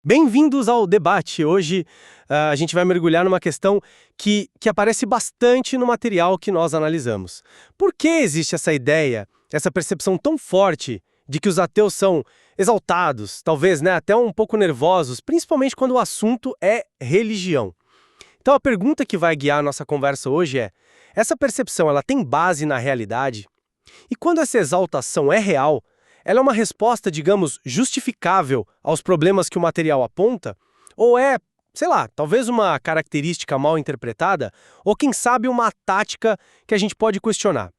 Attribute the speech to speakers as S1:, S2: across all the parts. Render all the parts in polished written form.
S1: Bem-vindos ao debate. Hoje a gente vai mergulhar numa questão que aparece bastante no material que nós analisamos. Por que existe essa ideia, essa percepção tão forte de que os ateus são exaltados, talvez até um pouco nervosos, principalmente quando o assunto é religião? Então a pergunta que vai guiar a nossa conversa hoje é: essa percepção ela tem base na realidade? E quando essa exaltação é real, ela é uma resposta, digamos, justificável aos problemas que o material aponta? Ou é, sei lá, talvez uma característica mal interpretada? Ou quem sabe uma tática que a gente pode questionar?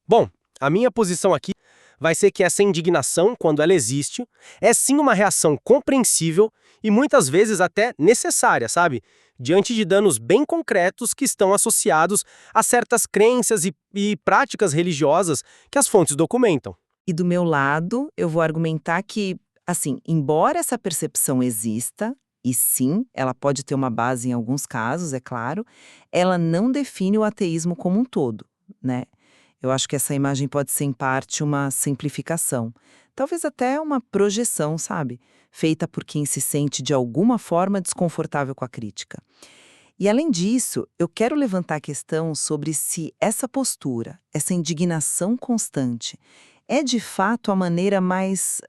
S1: Bom, a minha posição aqui vai ser que essa indignação, quando ela existe, é sim uma reação compreensível e muitas vezes até necessária, sabe? Diante de danos bem concretos que estão associados a certas crenças e práticas religiosas que as fontes documentam.
S2: E do meu lado, eu vou argumentar que, assim, embora essa percepção exista, e sim, ela pode ter uma base em alguns casos, é claro, ela não define o ateísmo como um todo, né? Eu acho que essa imagem pode ser, em parte, uma simplificação. Talvez até uma projeção, sabe? Feita por quem se sente, de alguma forma, desconfortável com a crítica. E, além disso, eu quero levantar a questão sobre se essa postura, essa indignação constante, é de fato a maneira mais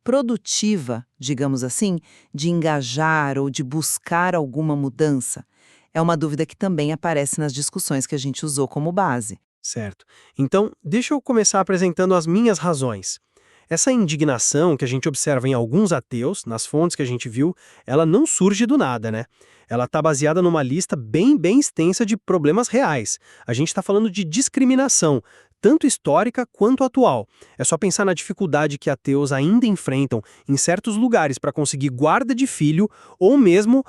S2: produtiva, digamos assim, de engajar ou de buscar alguma mudança. É uma dúvida que também aparece nas discussões que a gente usou como base.
S1: Certo. Então, deixa eu começar apresentando as minhas razões. Essa indignação que a gente observa em alguns ateus, nas fontes que a gente viu, ela não surge do nada, né? Ela está baseada numa lista bem extensa de problemas reais. A gente está falando de discriminação, tanto histórica quanto atual. É só pensar na dificuldade que ateus ainda enfrentam em certos lugares para conseguir guarda de filho, ou mesmo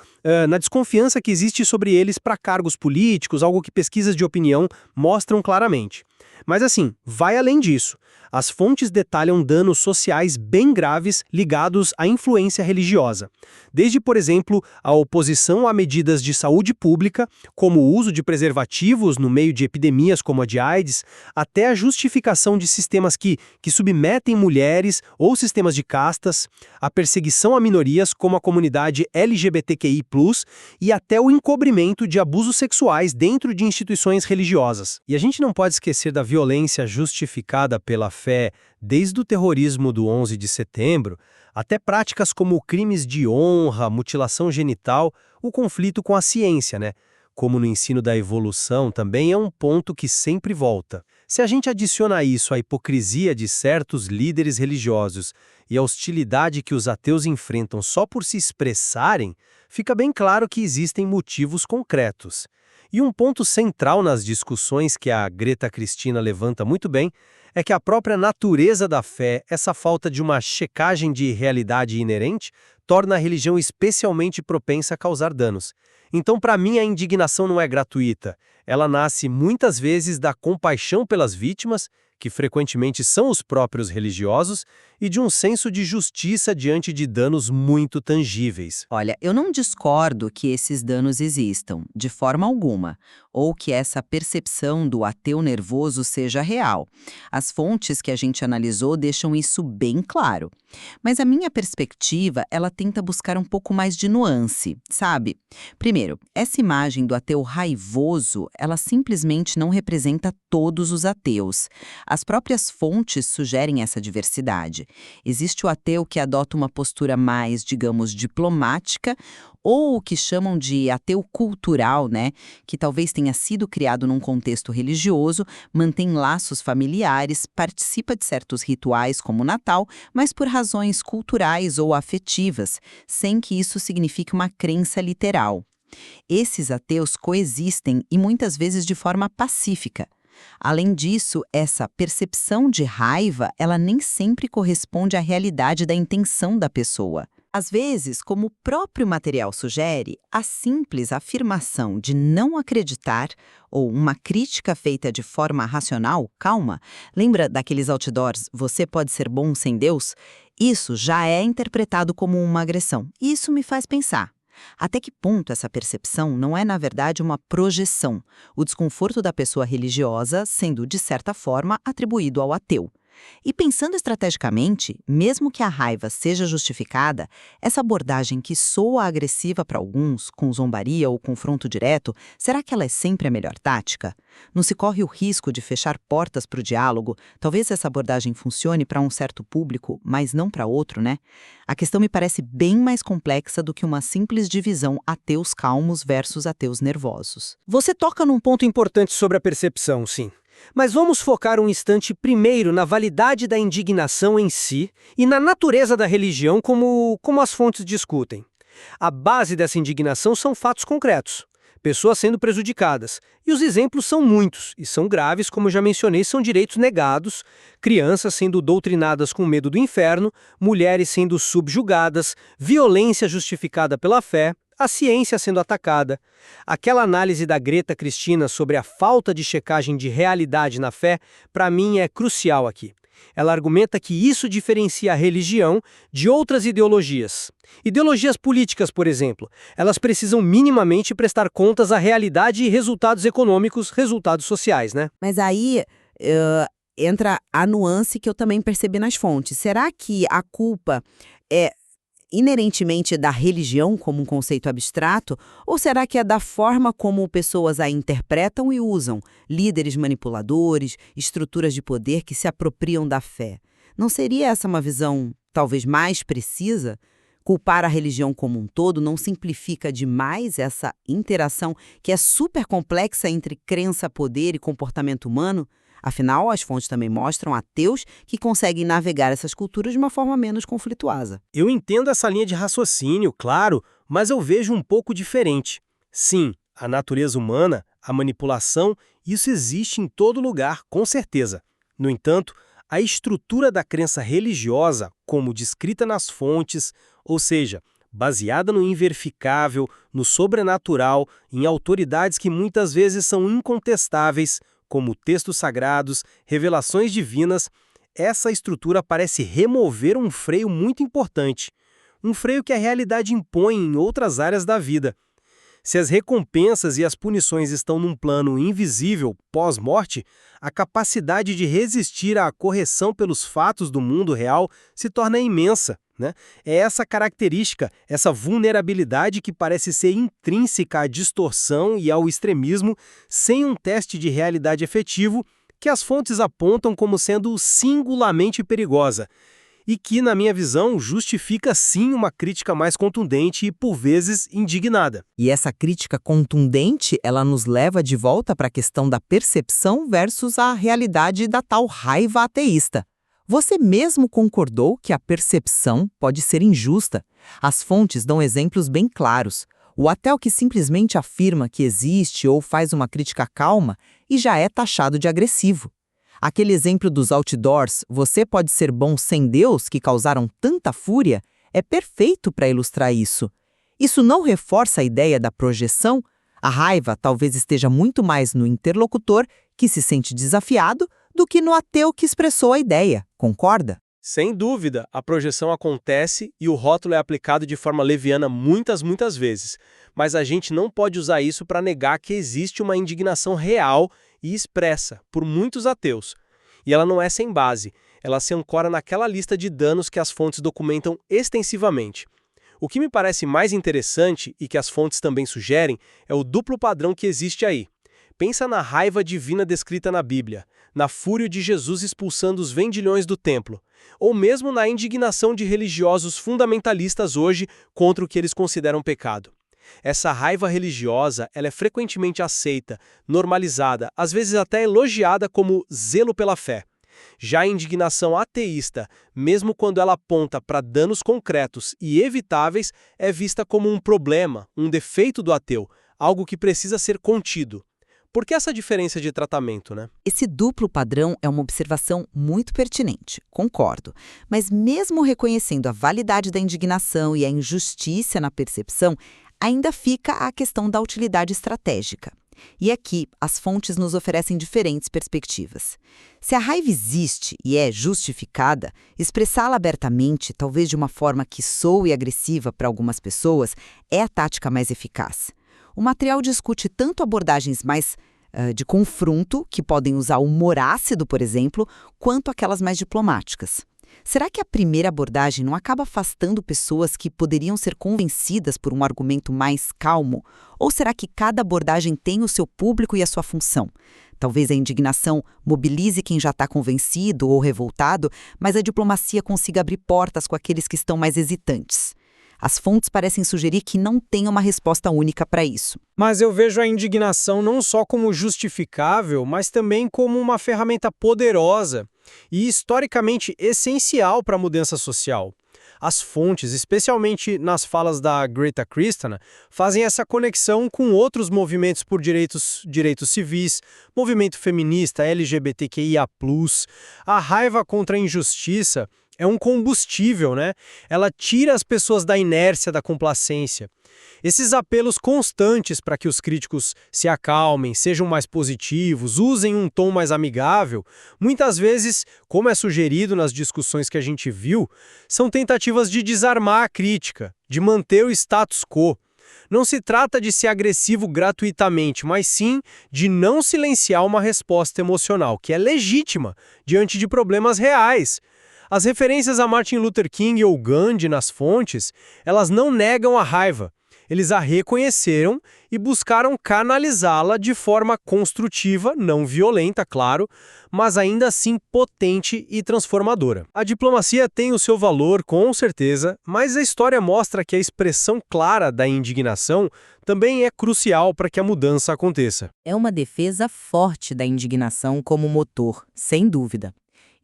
S1: na desconfiança que existe sobre eles para cargos políticos, algo que pesquisas de opinião mostram claramente. Mas assim, vai além disso. As fontes detalham danos sociais bem graves ligados à influência religiosa. Desde, por exemplo, a oposição a medidas de saúde pública, como o uso de preservativos no meio de epidemias como a de AIDS, até a justificação de sistemas que submetem mulheres ou sistemas de castas, a perseguição a minorias como a comunidade LGBTQI+, e até o encobrimento de abusos sexuais dentro de instituições religiosas. E a gente não pode esquecer da violência justificada pela fé, desde o terrorismo do 11 de setembro, até práticas como crimes de honra, mutilação genital, o conflito com a ciência, como no ensino da evolução, também é um ponto que sempre volta. Se a gente adiciona a isso a hipocrisia de certos líderes religiosos e a hostilidade que os ateus enfrentam só por se expressarem, fica bem claro que existem motivos concretos. E um ponto central nas discussões que a Greta Cristina levanta muito bem é que a própria natureza da fé, essa falta de uma checagem de realidade inerente, torna a religião especialmente propensa a causar danos. Então, para mim, a indignação não é gratuita. Ela nasce muitas vezes da compaixão pelas vítimas, que frequentemente são os próprios religiosos, e de um senso de justiça diante de danos muito tangíveis.
S2: Olha, eu não discordo que esses danos existam, de forma alguma, ou que essa percepção do ateu nervoso seja real. As fontes que a gente analisou deixam isso bem claro. Mas a minha perspectiva, ela tenta buscar um pouco mais de nuance, sabe? Primeiro, essa imagem do ateu raivoso, ela simplesmente não representa todos os ateus. As próprias fontes sugerem essa diversidade. Existe o ateu que adota uma postura mais, digamos, diplomática, ou o que chamam de ateu cultural, que talvez tenha sido criado num contexto religioso, mantém laços familiares, participa de certos rituais como o Natal, mas por razões culturais ou afetivas, sem que isso signifique uma crença literal. Esses ateus coexistem e muitas vezes de forma pacífica. Além disso, essa percepção de raiva, ela nem sempre corresponde à realidade da intenção da pessoa. Às vezes, como o próprio material sugere, a simples afirmação de não acreditar ou uma crítica feita de forma racional, calma, lembra daqueles outdoors, você pode ser bom sem Deus? Isso já é interpretado como uma agressão. E isso me faz pensar. Até que ponto essa percepção não é, na verdade, uma projeção, o desconforto da pessoa religiosa sendo, de certa forma, atribuído ao ateu? E pensando estrategicamente, mesmo que a raiva seja justificada, essa abordagem que soa agressiva para alguns, com zombaria ou confronto direto, será que ela é sempre a melhor tática? Não se corre o risco de fechar portas para o diálogo? Talvez essa abordagem funcione para um certo público, mas não para outro, né? A questão me parece bem mais complexa do que uma simples divisão ateus calmos versus ateus nervosos.
S1: Você toca num ponto importante sobre a percepção, sim. Mas vamos focar um instante primeiro na validade da indignação em si e na natureza da religião como as fontes discutem. A base dessa indignação são fatos concretos. Pessoas sendo prejudicadas. E os exemplos são muitos, e são graves, como eu já mencionei, são direitos negados, crianças sendo doutrinadas com medo do inferno, mulheres sendo subjugadas, violência justificada pela fé, a ciência sendo atacada. Aquela análise da Greta Cristina sobre a falta de checagem de realidade na fé, para mim é crucial aqui. Ela argumenta que isso diferencia a religião de outras ideologias. Ideologias políticas, por exemplo, elas precisam minimamente prestar contas à realidade e resultados econômicos, resultados sociais, né?
S2: Mas aí entra a nuance que eu também percebi nas fontes. Será que a culpa é inerentemente da religião como um conceito abstrato, ou será que é da forma como pessoas a interpretam e usam, líderes manipuladores, estruturas de poder que se apropriam da fé? Não seria essa uma visão talvez mais precisa? Culpar a religião como um todo não simplifica demais essa interação que é super complexa entre crença, poder e comportamento humano? Afinal, as fontes também mostram ateus que conseguem navegar essas culturas de uma forma menos conflituosa.
S1: Eu entendo essa linha de raciocínio, claro, mas eu vejo um pouco diferente. Sim, a natureza humana, a manipulação, isso existe em todo lugar, com certeza. No entanto, a estrutura da crença religiosa, como descrita nas fontes, ou seja, baseada no inverificável, no sobrenatural, em autoridades que muitas vezes são incontestáveis, como textos sagrados, revelações divinas, essa estrutura parece remover um freio muito importante, um freio que a realidade impõe em outras áreas da vida. Se as recompensas e as punições estão num plano invisível, pós-morte, a capacidade de resistir à correção pelos fatos do mundo real se torna imensa, né? É essa característica, essa vulnerabilidade que parece ser intrínseca à distorção e ao extremismo, sem um teste de realidade efetivo, que as fontes apontam como sendo singularmente perigosa. E que, na minha visão, justifica sim uma crítica mais contundente e, por vezes, indignada.
S2: E essa crítica contundente, ela nos leva de volta para a questão da percepção versus a realidade da tal raiva ateísta. Você mesmo concordou que a percepção pode ser injusta. As fontes dão exemplos bem claros. O ateu que simplesmente afirma que existe ou faz uma crítica calma e já é taxado de agressivo. Aquele exemplo dos outdoors, você pode ser bom sem Deus, que causaram tanta fúria, é perfeito para ilustrar isso. Isso não reforça a ideia da projeção? A raiva talvez esteja muito mais no interlocutor, que se sente desafiado, do que no ateu que expressou a ideia, concorda?
S1: Sem dúvida, a projeção acontece e o rótulo é aplicado de forma leviana muitas vezes. Mas a gente não pode usar isso para negar que existe uma indignação real e expressa por muitos ateus. E ela não é sem base, ela se ancora naquela lista de danos que as fontes documentam extensivamente. O que me parece mais interessante e que as fontes também sugerem é o duplo padrão que existe aí. Pensa na raiva divina descrita na Bíblia, na fúria de Jesus expulsando os vendilhões do templo, ou mesmo na indignação de religiosos fundamentalistas hoje contra o que eles consideram pecado. Essa raiva religiosa, ela é frequentemente aceita, normalizada, às vezes até elogiada como zelo pela fé. Já a indignação ateísta, mesmo quando ela aponta para danos concretos e evitáveis, é vista como um problema, um defeito do ateu, algo que precisa ser contido. Por que essa diferença de tratamento, né?
S2: Esse duplo padrão é uma observação muito pertinente, concordo. Mas mesmo reconhecendo a validade da indignação e a injustiça na percepção, ainda fica a questão da utilidade estratégica. E aqui, as fontes nos oferecem diferentes perspectivas. Se a raiva existe e é justificada, expressá-la abertamente, talvez de uma forma que soe agressiva para algumas pessoas, é a tática mais eficaz. O material discute tanto abordagens mais de confronto, que podem usar o humor ácido, por exemplo, quanto aquelas mais diplomáticas. Será que a primeira abordagem não acaba afastando pessoas que poderiam ser convencidas por um argumento mais calmo? Ou será que cada abordagem tem o seu público e a sua função? Talvez a indignação mobilize quem já está convencido ou revoltado, mas a diplomacia consiga abrir portas com aqueles que estão mais hesitantes. As fontes parecem sugerir que não tem uma resposta única para isso.
S1: Mas eu vejo a indignação não só como justificável, mas também como uma ferramenta poderosa e historicamente essencial para a mudança social. As fontes, especialmente nas falas da Greta Christner, fazem essa conexão com outros movimentos por direitos civis, movimento feminista, LGBTQIA+, a raiva contra a injustiça é um combustível, né? Ela tira as pessoas da inércia, da complacência. Esses apelos constantes para que os críticos se acalmem, sejam mais positivos, usem um tom mais amigável, muitas vezes, como é sugerido nas discussões que a gente viu, são tentativas de desarmar a crítica, de manter o status quo. Não se trata de ser agressivo gratuitamente, mas sim de não silenciar uma resposta emocional, que é legítima, diante de problemas reais. As referências a Martin Luther King ou Gandhi nas fontes, elas não negam a raiva. Eles a reconheceram e buscaram canalizá-la de forma construtiva, não violenta, claro, mas ainda assim potente e transformadora. A diplomacia tem o seu valor, com certeza, mas a história mostra que a expressão clara da indignação também é crucial para que a mudança aconteça.
S2: É uma defesa forte da indignação como motor, sem dúvida.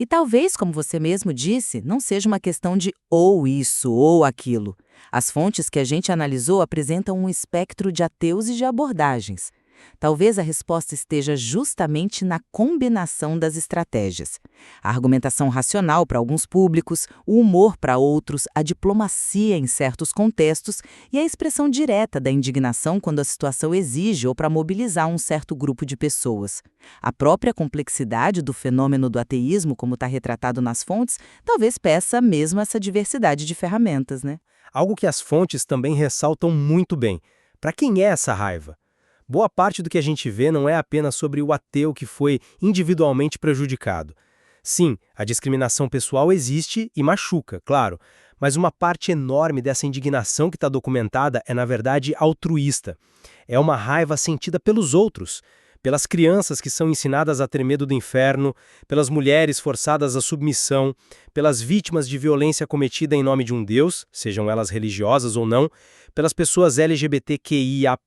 S2: E talvez, como você mesmo disse, não seja uma questão de ou isso ou aquilo. As fontes que a gente analisou apresentam um espectro de ateus e de abordagens. Talvez a resposta esteja justamente na combinação das estratégias. A argumentação racional para alguns públicos, o humor para outros, a diplomacia em certos contextos e a expressão direta da indignação quando a situação exige ou para mobilizar um certo grupo de pessoas. A própria complexidade do fenômeno do ateísmo, como está retratado nas fontes, talvez peça mesmo essa diversidade de ferramentas, né?
S1: Algo que as fontes também ressaltam muito bem. Para quem é essa raiva? Boa parte do que a gente vê não é apenas sobre o ateu que foi individualmente prejudicado. Sim, a discriminação pessoal existe e machuca, claro, mas uma parte enorme dessa indignação que está documentada é, na verdade, altruísta. É uma raiva sentida pelos outros, pelas crianças que são ensinadas a ter medo do inferno, pelas mulheres forçadas à submissão, pelas vítimas de violência cometida em nome de um Deus, sejam elas religiosas ou não, pelas pessoas LGBTQIA+,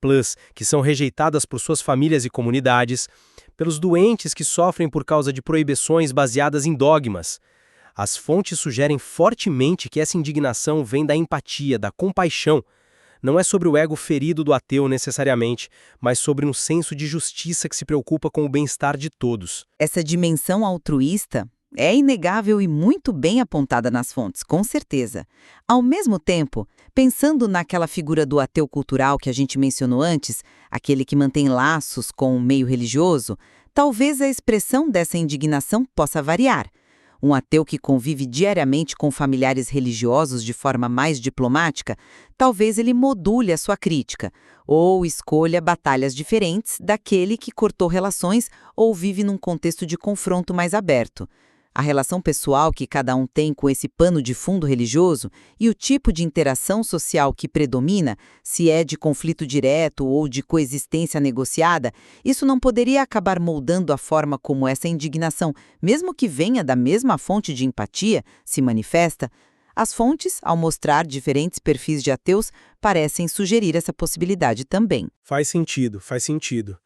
S1: que são rejeitadas por suas famílias e comunidades, pelos doentes que sofrem por causa de proibições baseadas em dogmas. As fontes sugerem fortemente que essa indignação vem da empatia, da compaixão. Não é sobre o ego ferido do ateu necessariamente, mas sobre um senso de justiça que se preocupa com o bem-estar de todos.
S2: Essa dimensão altruísta é inegável e muito bem apontada nas fontes, com certeza. Ao mesmo tempo, pensando naquela figura do ateu cultural que a gente mencionou antes, aquele que mantém laços com o meio religioso, talvez a expressão dessa indignação possa variar. Um ateu que convive diariamente com familiares religiosos de forma mais diplomática, talvez ele module a sua crítica, ou escolha batalhas diferentes daquele que cortou relações ou vive num contexto de confronto mais aberto. A relação pessoal que cada um tem com esse pano de fundo religioso e o tipo de interação social que predomina, se é de conflito direto ou de coexistência negociada, isso não poderia acabar moldando a forma como essa indignação, mesmo que venha da mesma fonte de empatia, se manifesta. As fontes, ao mostrar diferentes perfis de ateus, parecem sugerir essa possibilidade também.
S1: Faz sentido, faz sentido.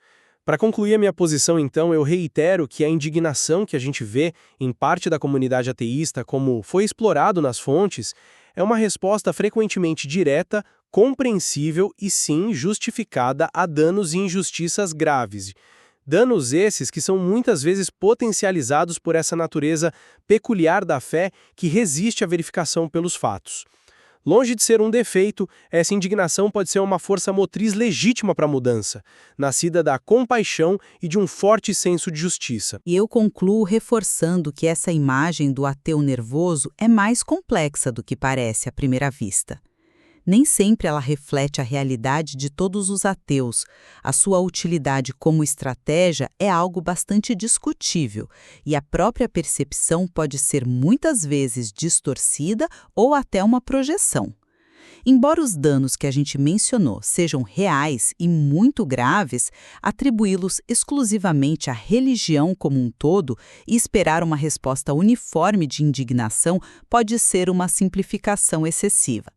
S1: Para concluir a minha posição, então, eu reitero que a indignação que a gente vê em parte da comunidade ateísta, como foi explorado nas fontes, é uma resposta frequentemente direta, compreensível e, sim, justificada a danos e injustiças graves. Danos esses que são muitas vezes potencializados por essa natureza peculiar da fé que resiste à verificação pelos fatos. Longe de ser um defeito, essa indignação pode ser uma força motriz legítima para a mudança, nascida da compaixão e de um forte senso de justiça.
S2: E eu concluo reforçando que essa imagem do ateu nervoso é mais complexa do que parece à primeira vista. Nem sempre ela reflete a realidade de todos os ateus. A sua utilidade como estratégia é algo bastante discutível, e a própria percepção pode ser muitas vezes distorcida ou até uma projeção. Embora os danos que a gente mencionou sejam reais e muito graves, atribuí-los exclusivamente à religião como um todo e esperar uma resposta uniforme de indignação pode ser uma simplificação excessiva.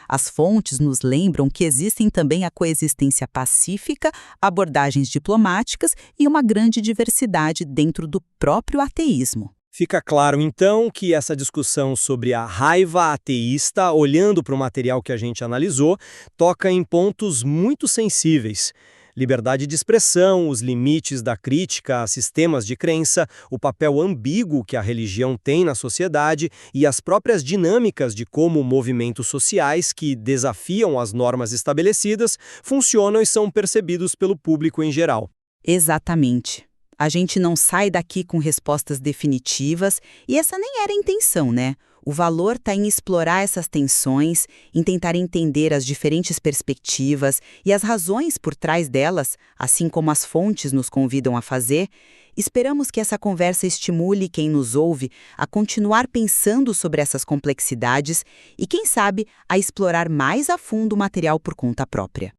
S2: As fontes nos lembram que existem também a coexistência pacífica, abordagens diplomáticas e uma grande diversidade dentro do próprio ateísmo.
S1: Fica claro, então, que essa discussão sobre a raiva ateísta, olhando para o material que a gente analisou, toca em pontos muito sensíveis. Liberdade de expressão, os limites da crítica a sistemas de crença, o papel ambíguo que a religião tem na sociedade e as próprias dinâmicas de como movimentos sociais que desafiam as normas estabelecidas funcionam e são percebidos pelo público em geral.
S2: Exatamente. A gente não sai daqui com respostas definitivas, e essa nem era a intenção, né? O valor está em explorar essas tensões, em tentar entender as diferentes perspectivas e as razões por trás delas, assim como as fontes nos convidam a fazer. Esperamos que essa conversa estimule quem nos ouve a continuar pensando sobre essas complexidades e, quem sabe, a explorar mais a fundo o material por conta própria.